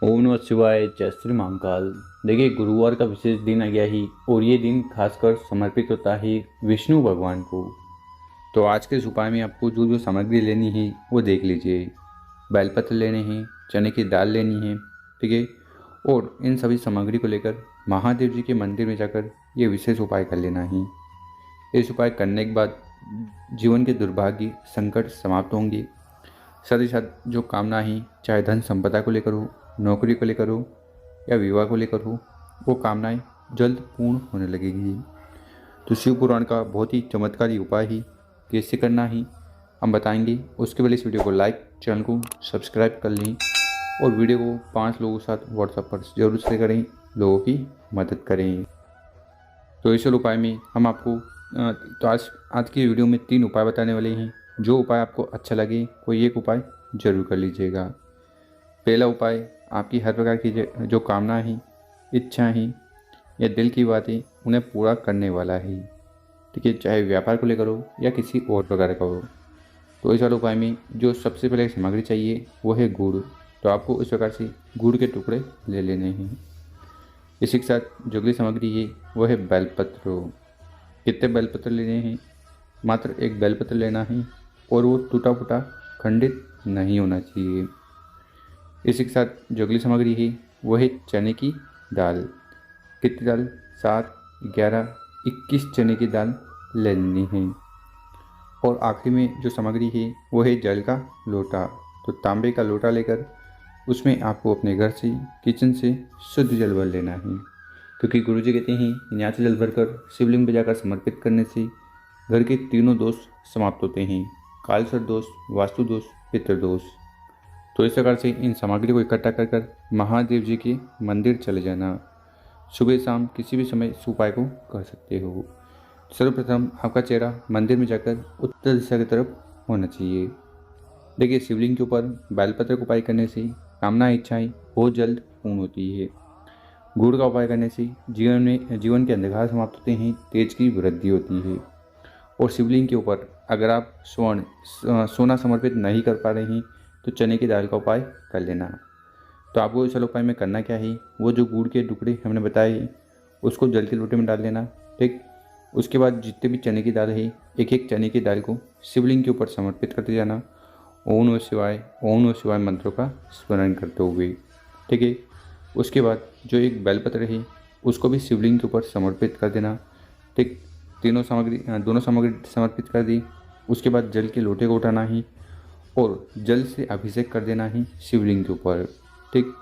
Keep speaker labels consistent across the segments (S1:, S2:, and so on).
S1: ओम नमः शिवाय। जय श्री महाकाल। देखिए, गुरुवार का विशेष दिन आ गया ही और ये दिन खासकर समर्पित होता है विष्णु भगवान को। तो आज के इस उपाय में आपको जो जो सामग्री लेनी है वो देख लीजिए। बेलपत्र लेने हैं, चने की दाल लेनी है, ठीक है। और इन सभी सामग्री को लेकर महादेव जी के मंदिर में जाकर ये विशेष उपाय कर लेना है। इस उपाय करने के बाद जीवन के दुर्भाग्य संकट समाप्त होंगे। साथ ही साथ जो कामना ही, चाहे धन संपदा को लेकर हो, नौकरी को लेकर हो या विवाह को लेकर हो, वो कामनाएं जल्द पूर्ण होने लगेगी। तो शिव पुराण का बहुत ही चमत्कारी उपाय ही कैसे करना ही हम बताएंगे। उसके पहले इस वीडियो को लाइक, चैनल को सब्सक्राइब कर लें और वीडियो को 5 लोगों के साथ व्हाट्सएप पर जरूर शेयर करें, लोगों की मदद करें। तो इस उपाय में हम आपको तो आज की वीडियो में 3 उपाय बताने वाले हैं। जो उपाय आपको अच्छा लगे कोई एक उपाय जरूर कर लीजिएगा। पहला उपाय, आपकी हर प्रकार की जो कामना है, इच्छा है या दिल की बातें, उन्हें पूरा करने वाला है, ठीक है। चाहे व्यापार को लेकर हो या किसी और प्रकार का हो। तो इस वाले उपाय में जो सबसे पहले सामग्री चाहिए वो है गुड़। तो आपको इस प्रकार से गुड़ के टुकड़े ले लेने हैं। इसी के साथ जो अगली सामग्री है वो है बेलपत्र। कितने बेलपत्र लेने हैं? मात्र एक बेलपत्र लेना है और वो टूटा फूटा खंडित नहीं होना चाहिए। इसी के साथ जो अगली सामग्री है वो है चने की दाल। कितनी दाल? 7, 11, 21 चने की दाल ले लेनी है। और आखिरी में जो सामग्री है वो है जल का लोटा। तो तांबे का लोटा लेकर उसमें आपको अपने घर से, किचन से शुद्ध जल भर लेना है। क्योंकि गुरुजी कहते हैं यहाँ से जल भरकर शिवलिंग पर जाकर समर्पित करने से घर के तीनों दोष समाप्त होते हैं: कालसर्प दोष, वास्तु दोष, पितृदोष। तो इस प्रकार से इन सामग्री को इकट्ठा कर कर महादेव जी के मंदिर चले जाना। सुबह शाम किसी भी समय इस उपाय को कर सकते हो। सर्वप्रथम आपका चेहरा मंदिर में जाकर उत्तर दिशा की तरफ होना चाहिए। देखिए, शिवलिंग के ऊपर बेलपत्र का उपाय करने से कामना इच्छाएं बहुत जल्द पूर्ण होती है। गुड़ का उपाय करने से जीवन के अंधकार समाप्त होते हैं, तेज की वृद्धि होती है। और शिवलिंग के ऊपर अगर आप सोना समर्पित नहीं कर पा रहे हैं तो चने की दाल का उपाय कर लेना। तो आपको इस उपाय में करना क्या है, वो जो गुड़ के टुकड़े हमने बताए उसको जल के लोटे में डाल देना, ठीक। उसके बाद जितने भी चने की दाल है, एक एक चने की दाल को शिवलिंग के ऊपर समर्पित करते जाना। ओम नमः शिवाय, ओम नमः शिवाय मंत्रों का स्मरण करते हुए, ठीक है। उसके बाद जो एक बेलपत्र है उसको भी शिवलिंग के ऊपर समर्पित कर देना, ठीक। दोनों सामग्री समर्पित कर दी। उसके बाद जल के लोटे को उठाना ही और जल से अभिषेक कर देना ही शिवलिंग के ऊपर, ठीक।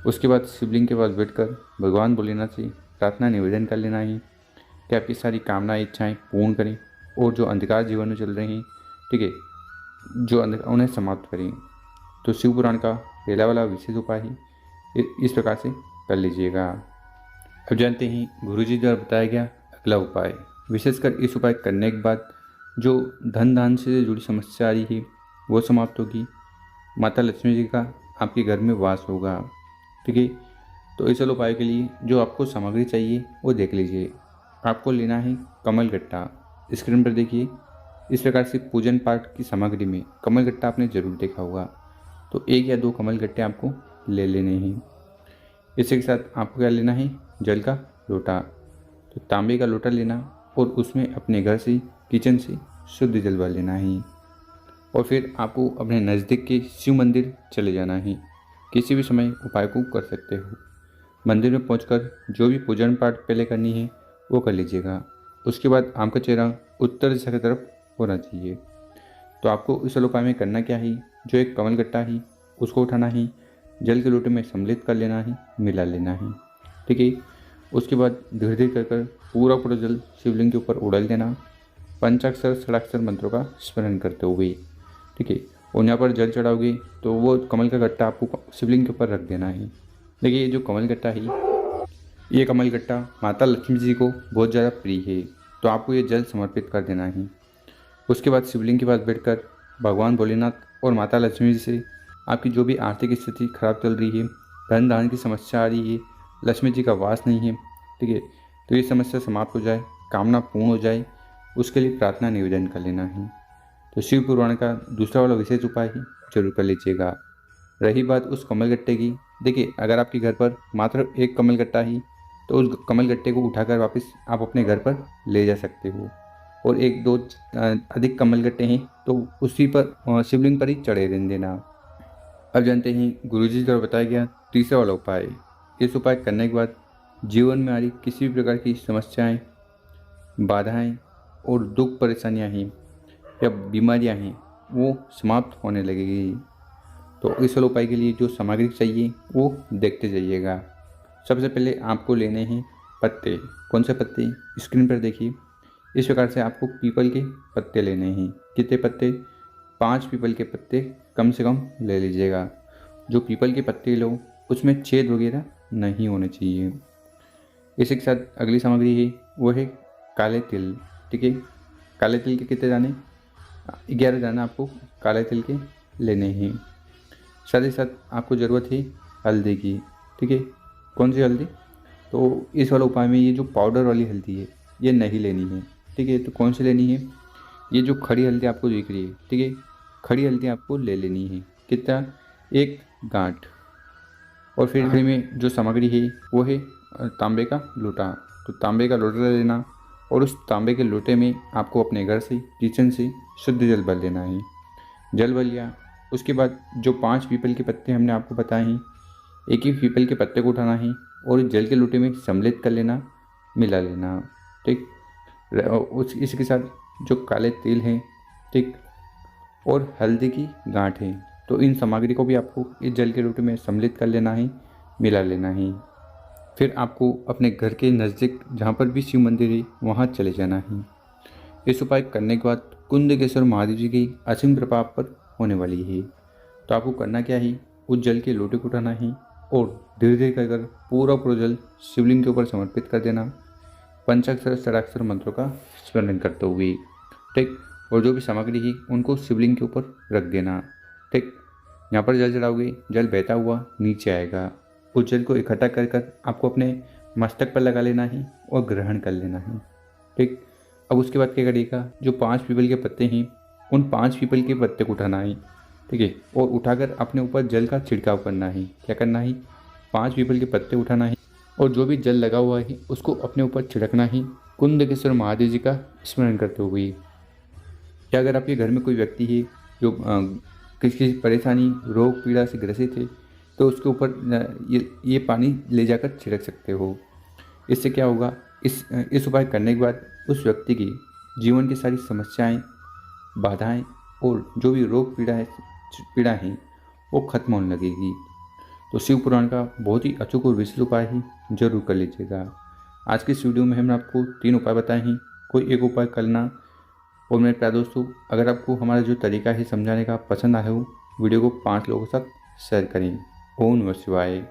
S1: उसके बाद शिवलिंग के पास बैठकर भगवान भोलेनाथ से प्रार्थना निवेदन कर लेना ही कि आपकी सारी कामनाएं, इच्छाएं पूर्ण करें और जो अंधकार जीवन में चल रहे हैं, ठीक है, जो उन्हें समाप्त करें। तो शिव पुराण का पहला वाला विशेष उपाय है, इस प्रकार से कर लीजिएगा। अब जानते हैं गुरुजी द्वारा बताया गया अगला उपाय। विशेषकर इस उपाय करने के बाद जो धन दान से जुड़ी समस्या आ रही है वो समाप्त होगी। माता लक्ष्मी जी का आपके घर में वास होगा, ठीक है। तो इस उपाय के लिए जो आपको सामग्री चाहिए वो देख लीजिए। आपको लेना है कमल गट्टा। स्क्रीन पर देखिए, इस प्रकार से पूजन पाठ की सामग्री में कमल गट्टा आपने जरूर देखा होगा। तो 1 या 2 कमल गट्टे आपको ले लेने हैं। इसी के साथ आपको क्या लेना है? जल का लोटा। तो तांबे का लोटा लेना और उसमें अपने घर से, किचन से शुद्ध जल भर लेना है। और फिर आपको अपने नज़दीक के शिव मंदिर चले जाना है। किसी भी समय उपाय को कर सकते हो। मंदिर में पहुंचकर जो भी पूजन पाठ पहले करनी है वो कर लीजिएगा। उसके बाद आपका चेहरा उत्तर दिशा की तरफ होना चाहिए। तो आपको इस उपाय में करना क्या है, जो एक कमल गट्टा है उसको उठाना है, जल के लोटे में सम्मिलित कर लेना है, मिला लेना है, ठीक है। उसके बाद धीरे धीरे कर पूरा जल शिवलिंग के ऊपर उड़ाल देना, पंचाक्षर षडाक्षर मंत्रों का स्मरण करते हुए, ठीक है। और यहाँ पर जल चढ़ाओगे तो वो कमल का गट्टा आपको शिवलिंग के ऊपर रख देना है। देखिए, ये जो कमल गट्टा है, ये कमल गट्टा माता लक्ष्मी जी को बहुत ज़्यादा प्रिय है। तो आपको ये जल समर्पित कर देना है। उसके बाद शिवलिंग के पास बैठकर भगवान भोलेनाथ और माता लक्ष्मी जी से आपकी जो भी आर्थिक स्थिति खराब चल रही है, धन धान की समस्या आ रही है, लक्ष्मी जी का वास नहीं है, ठीक है, तो ये समस्या समाप्त हो जाए, कामना पूर्ण हो जाए, उसके लिए प्रार्थना निवेदन कर लेना है। तो शिव पुराण का दूसरा वाला विशेष उपाय ही जरूर कर लीजिएगा। रही बात उस कमल गट्टे की, देखिए, अगर आपके घर पर मात्र एक कमल गट्टा ही, तो उस कमल गट्टे को उठाकर वापस आप अपने घर पर ले जा सकते हो। और एक दो अधिक कमल गट्टे हैं तो उसी पर शिवलिंग पर ही चढ़े रहने देना। अब जानते हैं गुरुजी द्वारा बताया गया तीसरा वाला उपाय। इस उपाय करने के बाद जीवन में आ रही किसी भी प्रकार की समस्याएं, बाधाएं और दुख परेशानियां हैं या बीमारियां हैं, वो समाप्त होने लगेगी। तो इस वाले उपाय के लिए जो सामग्री चाहिए वो देखते जाइएगा। सबसे पहले आपको लेने हैं पत्ते। कौन से पत्ते? स्क्रीन पर देखिए। इस प्रकार से आपको पीपल के पत्ते लेने हैं। कितने पत्ते? 5 पीपल के पत्ते कम से कम ले लीजिएगा। जो पीपल के पत्ते लो उसमें छेद वगैरह नहीं होने चाहिए। इसी के साथ अगली सामग्री है वो है काले तिल। ठीक है, काले तिल के कितने दाने? 11 दाना आपको काले तिल के लेने हैं। साथ ही साथ आपको ज़रूरत है हल्दी की। ठीक है, कौन सी हल्दी? तो इस वाले उपाय में ये जो पाउडर वाली हल्दी है ये नहीं लेनी है। ठीक है, तो कौन सी लेनी है? ये जो खड़ी हल्दी आपको दिख रही है, ठीक है, खड़ी हल्दी आपको ले लेनी है। कितना? 1 गांठ। और फिर घर में जो सामग्री है वो है तांबे का लोटा। तो तांबे का लोटा ले लेना और उस तांबे के लोटे में आपको अपने घर से, किचन से शुद्ध जल भर लेना है। जल भर लिया, उसके बाद जो 5 पीपल के पत्ते हमने आपको बताए हैं, एक ही पीपल के पत्ते को उठाना है और जल के लोटे में सम्मिलित कर लेना, मिला लेना। ठीक, इसके साथ जो काले तिल हैं, ठीक, और हल्दी की गांठ है, तो इन सामग्री को भी आपको इस जल के लोटे में सम्मिलित कर लेना है, मिला लेना है। फिर आपको अपने घर के नज़दीक जहाँ पर भी शिव मंदिर है वहाँ चले जाना है। इस उपाय करने के बाद कुंदकेश्वर महादेव जी की असीम कृपा आप पर होने वाली है। तो आपको करना क्या है? उस जल के लोटे को उठाना है और धीरे धीरे कर पूरा जल शिवलिंग के ऊपर समर्पित कर देना, पंचाक्षर षडाक्षर मंत्रों का स्मरण करते हुए। ठीक, और जो भी सामग्री है उनको शिवलिंग के ऊपर रख देना। ठीक, यहाँ पर जल चढ़ाओगे, जल बहता हुआ नीचे आएगा। उस जल को इकट्ठा कर आपको अपने मस्तक पर लगा लेना है और ग्रहण कर लेना है। ठीक, अब उसके बाद क्या करिएगा? जो 5 पीपल के पत्ते हैं उन 5 पीपल के पत्ते को उठाना है। ठीक है, और उठाकर अपने ऊपर जल का छिड़काव करना है। क्या करना है? 5 पीपल के पत्ते उठाना है और जो भी जल लगा हुआ है उसको अपने ऊपर छिड़कना है, कुंदकेश्वर महादेव जी का स्मरण करते हुए। क्या अगर आपके घर में कोई व्यक्ति है जो किसी परेशानी, रोग पीड़ा से ग्रसित है, तो उसके ऊपर ये पानी ले जाकर छिड़क सकते हो। इससे क्या होगा? इस उपाय करने के बाद उस व्यक्ति की जीवन की सारी समस्याएं, बाधाएं और जो भी रोग पीड़ा है वो खत्म होने लगेगी। तो शिव पुराण का बहुत ही अचूक और विशेष उपाय है, जरूर कर लीजिएगा। आज की इस वीडियो में हमने आपको 3 उपाय बताए हैं, कोई एक उपाय करना। और मेरे प्यारे दोस्तों, अगर आपको हमारा जो तरीका है समझाने का पसंद आया हो, वीडियो को 5 लोगों के साथ शेयर करें। ओम नमः शिवाय।